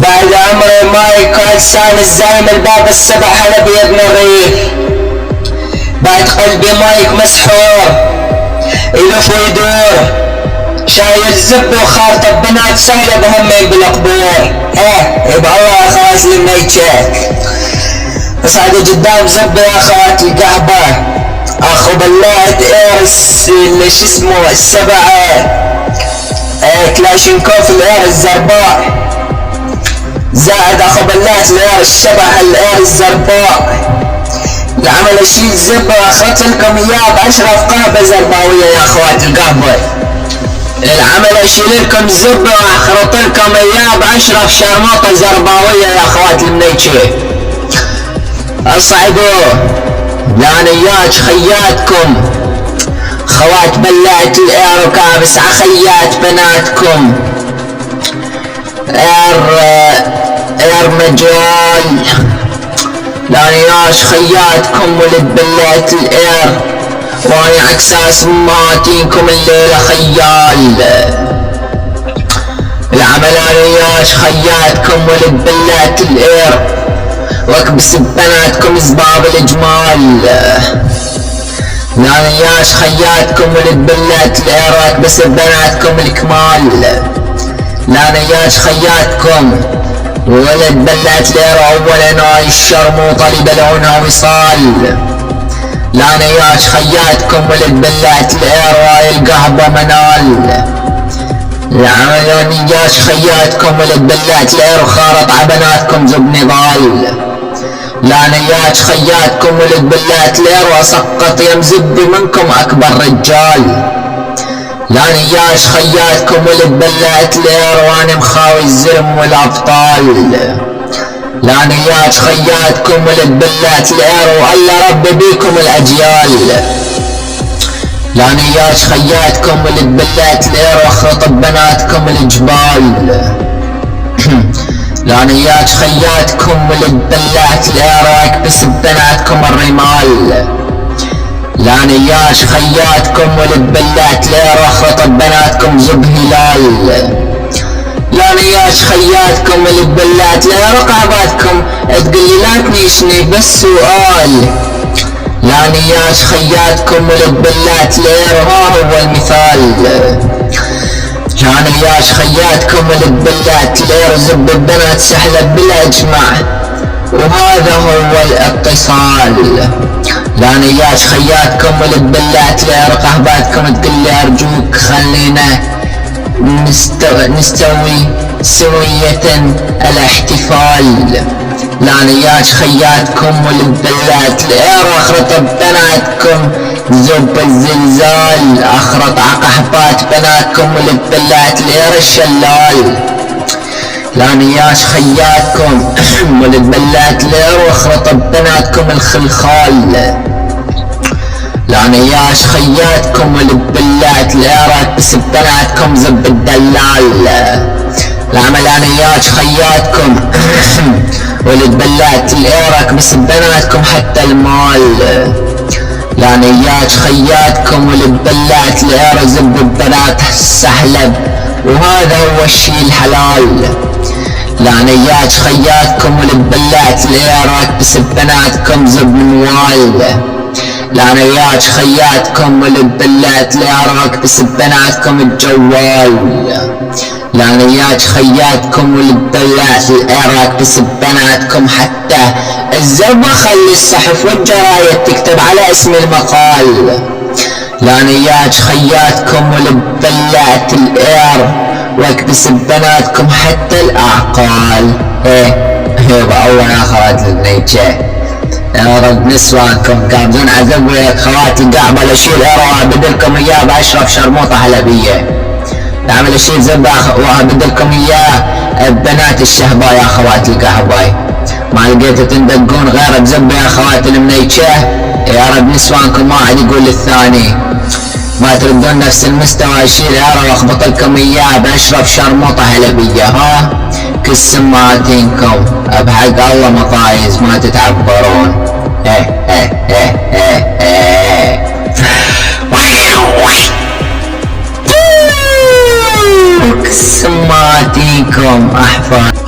بعد عمري مايك لسان الزايم الباب السبع هلا بابن الريف. بعد قلبي مايك مسحور يلف ويدور، شايل زب وخارطة بنات سهلة بهمي بالقبور. يبقى الله يا اخواتي لما يتشاك اصعدوا قدام زب يا اخواتي القهبة. اخو بلاد ايرس اللي شو اسمه السبعة كلاشينكوف الاير الزرباء، زائد اخو بلات الاير الشبح الاير الزرباء. العمل اشيل زب واخرت لكم اياه باشرف قهبة زرباوية يا اخواتي القهبة. العمل اشيل لكم زب واخرط لكم اياه باشرف شرموطة زرباوية يا اخواتي المنيتشي. اصعدوا لانيات خياتكم خوات بلات الاير وكابس عخيات بناتكم. اير مجال لانياش خياتكم ولد بلات الاير واني عكساس ماتينكم الليلة خيال. العملانياش خياتكم ولد بلات الاير واكبس ببناتكم زباب الاجمال. لانياش خياتكم ولد بلات الاير واكبس ببناتكم الكمال. لانياش خياتكم ولد بلات الاير اولا ناي الشرموطة لبلعونها وصال. لانياش خياتكم ولد بلات الاير واي القهبة منال. لانياش خياتكم ولد بلات الاير وخارط عبناتكم زب نضال. لانياش خياتكم ولد بلات الاير واسقط يمزب منكم اكبر رجال. لانياش خياتكم ولد بلات الاير وانا مخاوي الزلم والابطال. لانياش خياتكم ولد بلات الاير والله ربي بيكم الاجيال. لانياش خياتكم ولد بلات الاير واخرط ببناتكم الجبال. لانياش خياتكم ولد بلات الاير واكبس ببناتكم الرمال. لانياش خياتكم ولد بلات الاير واخرط ببناتكم زب هلال. لانياش خياتكم ولد بلات الاير وقعباتكم تقولي لا تنيشني بس سؤال. لانياش خياتكم ولد بلات الاير وها هو المثال. لانياش خياتكم ولد بلات الاير زب البنات سهلة بلا اجمع وهذا هو الاتصال. لانياش خياتكم ولد بلات الاير قهباتكم تقلي ارجوك خلينا نستوي سوية الاحتفال. لانياش خياتكم ولد بلات الاير واخرط ببناتكم زب الزلزال. اخرط عقحبات بناتكم ولد بلات الاير الشلال. لانياش خياتكم ولد بلات الاير واخرط ببناتكم الخلخال. لانياش خياتكم ولد بلات الاير واكبس ببناتكم زب الدلال. لانياش خياتكم ولد بلات الاير واكبس ببناتكم حتى المال. لانياش خياتكم ولد بلات الاير زب ببنات السحلب وهذا هو الشي الحلال. لانياش خياتكم ولد بلات الاير واكبس ببناتكم زب منوال. لانياش خياتكم ولد بلات الاير واكبس ببناتكم الجوال. لانياش خياتكم ولد بلات الاير واكبس ببناتكم حتى الزربة خلي الصحف والجرايد تكتب على اسم المقال. لانياش خياتكم ولد بلات الاير واكبس ببناتكم حتى الاعقال. يبقى اول اخوات النيتشه يا رب نسوانكم قابلون عذب وياك خواتي قاعبة لشيل اير وابدلكم اياه باشرف شرموطة حلبية. نعمل اشيل زبا وابدلكم اياه ببنات الشهباء يا خواتي القهباي. ما لقيتوا تندقون غير بزبا يا خواتي المنيتشه يا رب نسوانكم واحد يقول للثاني ما تردون نفس المستوى. اشيل اير واخبط لكم اياه باشرف شرموطة حلبية. كل سماتينكم بحق الله مطايز ما تتعبرون. كل سماتينكم احفاد.